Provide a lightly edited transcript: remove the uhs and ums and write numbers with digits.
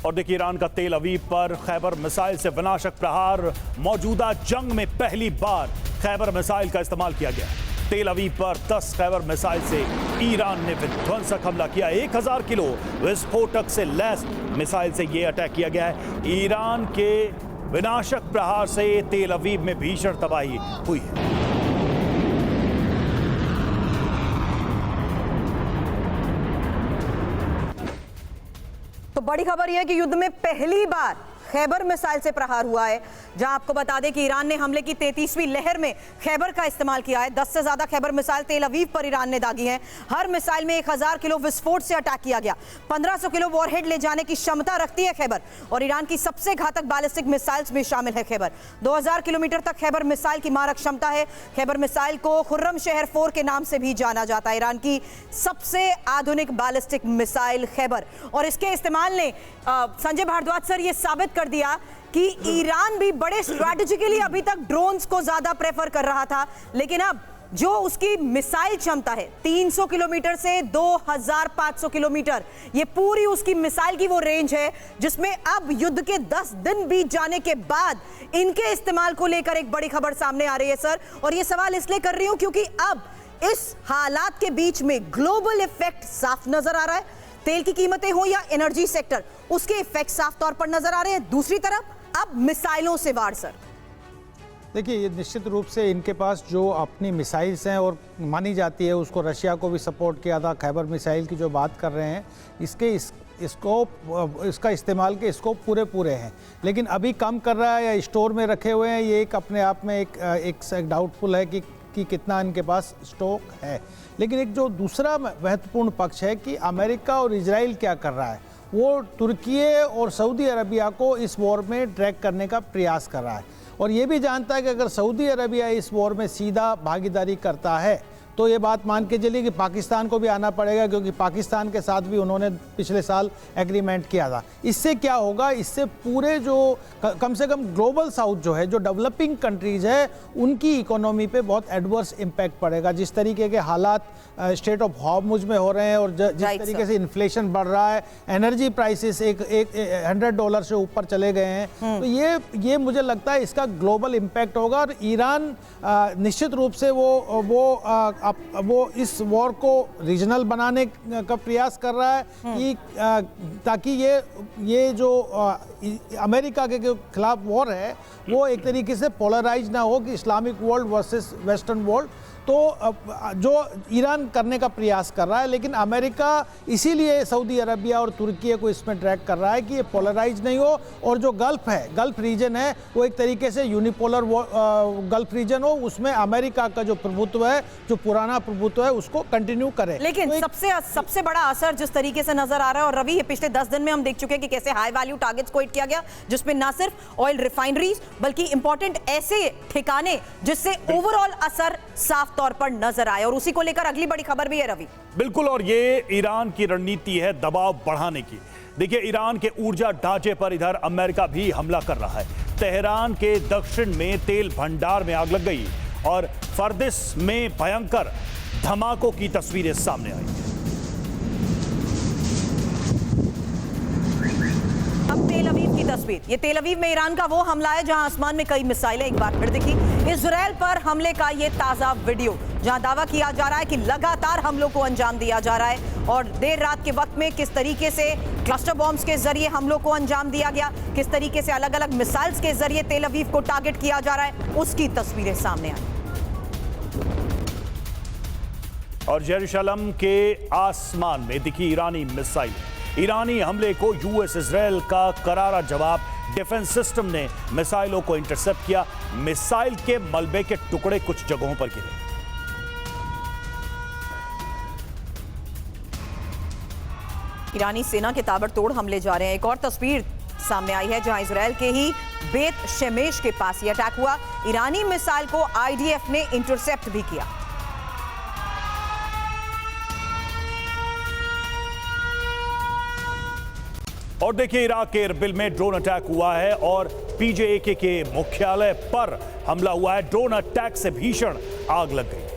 और देखिए ईरान का तेल अवीव पर खैबर मिसाइल से विनाशक प्रहार। मौजूदा जंग में पहली बार खैबर मिसाइल का इस्तेमाल किया गया। तेल अवीव पर 10 खैबर मिसाइल से ईरान ने विध्वंसक हमला किया। 1000 किलो विस्फोटक से लैस मिसाइल से यह अटैक किया गया है। ईरान के विनाशक प्रहार से तेल अवीव में भीषण तबाही हुई है। तो बड़ी खबर यह है कि युद्ध में पहली बार खैबर मिसाइल से प्रहार हुआ है, जहां आपको बता दें कि ईरान ने हमले की 33वीं लहर में खैबर का इस्तेमाल किया है। 10 से ज्यादा खैबर मिसाइल तेल अवीव पर ईरान ने दागी हैं। हर मिसाइल में 1000 किलो विस्फोट से अटैक किया गया। 1500 किलो वॉरहेड ले जाने की क्षमता रखती है खैबर, और ईरान की सबसे घातक बैलिस्टिक मिसाइल्स में शामिल है खैबर। 2000 किलोमीटर तक खैबर मिसाइल की मारक क्षमता है। खैबर मिसाइल को खुर्रम शहर 4 के नाम से भी जाना जाता है। ईरान की सबसे आधुनिक बैलिस्टिक मिसाइल खैबर, और इसके इस्तेमाल ने संजय भारद्वाज सर ये साबित कर दिया कि ईरान भी बड़े स्ट्रैटेजिकली अभी तक ड्रोन्स को ज्यादा प्रेफर कर रहा था, लेकिन अब जो उसकी मिसाइल क्षमता है 300 किलोमीटर से 2500 किलोमीटर, ये पूरी उसकी मिसाइल की वो रेंज है जिसमें अब युद्ध के 10 दिन बीत जाने के बाद इनके इस्तेमाल को लेकर एक बड़ी खबर सामने आ रही है सर। और ये सवाल इसलिए कर रही हूं क्योंकि अब इस हालात के बीच में ग्लोबल इफेक्ट साफ नजर आ रहा है। तेल की कीमतें हो या एनर्जी सेक्टर, उसके इफेक्ट साफ तौर पर नजर आ रहे हैं। दूसरी तरफ अब मिसाइलों से वार सर। देखिए, ये निश्चित रूप से इनके पास जो अपनी मिसाइल्स हैं और मानी जाती है, उसको रशिया को भी सपोर्ट किया था। खैबर मिसाइल की जो बात कर रहे हैं, इसका इस्तेमाल के स्कोप पूरे हैं, लेकिन अभी कम कर रहा है या स्टोर में रखे हुए हैं। ये एक अपने आप में एक डाउटफुल है कि कितना इनके पास स्टॉक है। लेकिन एक जो दूसरा महत्वपूर्ण पक्ष है कि अमेरिका और इजराइल क्या कर रहा है, वो तुर्की और सऊदी अरबिया को इस वॉर में ड्रैग करने का प्रयास कर रहा है, और ये भी जानता है कि अगर सऊदी अरबिया इस वॉर में सीधा भागीदारी करता है तो ये बात मान के चलिए कि पाकिस्तान को भी आना पड़ेगा, क्योंकि पाकिस्तान के साथ भी उन्होंने पिछले साल एग्रीमेंट किया था। इससे क्या होगा, इससे पूरे जो कम से कम ग्लोबल साउथ जो है, जो डेवलपिंग कंट्रीज है, उनकी इकोनॉमी पे बहुत एडवर्स इम्पैक्ट पड़ेगा। जिस तरीके के हालात स्टेट ऑफ हॉर्मुज़ में हो रहे हैं और जिस तरीके से इन्फ्लेशन बढ़ रहा है, एनर्जी प्राइसेस एक $100 से ऊपर चले गए हैं, तो ये मुझे लगता है इसका ग्लोबल इम्पैक्ट होगा। और ईरान निश्चित रूप से वो इस वॉर को रीजनल बनाने का प्रयास कर रहा है कि ताकि ये जो अमेरिका के खिलाफ वॉर है वो एक तरीके से पोलराइज ना हो कि Islamic world versus western world. तो जो ईरान करने का प्रयास कर रहा है, लेकिन अमेरिका इसीलिए सऊदी अरबिया और तुर्की को इसमें ट्रैक कर रहा है कि ये पोलराइज नहीं हो, और जो गल्फ रीजन है वो एक तरीके से यूनिपोलर गल्फ रीजन हो, उसमें अमेरिका का जो प्रभुत्व है, जो पुराना प्रभुत्व है, उसको कंटिन्यू करे। लेकिन तो सबसे बड़ा असर जिस तरीके से नजर आ रहा है, और रवि, ये पिछले 10 दिन में हम देख चुके हैं कि कैसे हाई वैल्यू टारगेट्स को हिट किया गया, जिसमें ना सिर्फ ऑयल रिफाइनरीज बल्कि इंपॉर्टेंट ऐसे ठिकाने जिससे ओवरऑल असर साफ तौर पर नजर आए। और उसी को लेकर अगली बड़ी खबर भी है रवि। बिल्कुल, और ये ईरान की रणनीति है दबाव बढ़ाने की। देखिए, ईरान के ऊर्जा ढांचे पर इधर अमेरिका भी हमला कर रहा है। तेहरान के दक्षिण में तेल भंडार में आग लग गई और फर्दिस में भयंकर धमाकों की तस्वीरें सामने आई। अब तेल अवीव की तस्वीर। ये तेल अवीव में ईरान का वो हमला है जहां आसमान में कई मिसाइलें एक बार फिर दिखी। इजराइल पर हमले का ये ताजा वीडियो, जहां दावा किया जा रहा है कि लगातार हमलों को अंजाम दिया जा रहा है, और देर रात के वक्त में किस तरीके से क्लस्टर बॉम्ब्स के जरिए हमलों को अंजाम दिया गया, किस तरीके से अलग अलग मिसाइल्स के जरिए तेल अवीव को टारगेट किया जा रहा है, उसकी तस्वीरें सामने आई। और यरूशलेम के आसमान में दिखी ईरानी मिसाइल। ईरानी हमले को यूएस इजराइल का करारा जवाब। डिफेंस सिस्टम ने मिसाइलों को इंटरसेप्ट किया। मिसाइल के मलबे के टुकड़े कुछ जगहों पर गिरे। ईरानी सेना के ताबड़तोड़ हमले जा रहे हैं। एक और तस्वीर सामने आई है जहां इजराइल के ही बेत शेमेश के पास यह अटैक हुआ। ईरानी मिसाइल को आईडीएफ ने इंटरसेप्ट भी किया। और देखिए, इराक के इरबिल में ड्रोन अटैक हुआ है और पीजेके के मुख्यालय पर हमला हुआ है। ड्रोन अटैक से भीषण आग लग गई।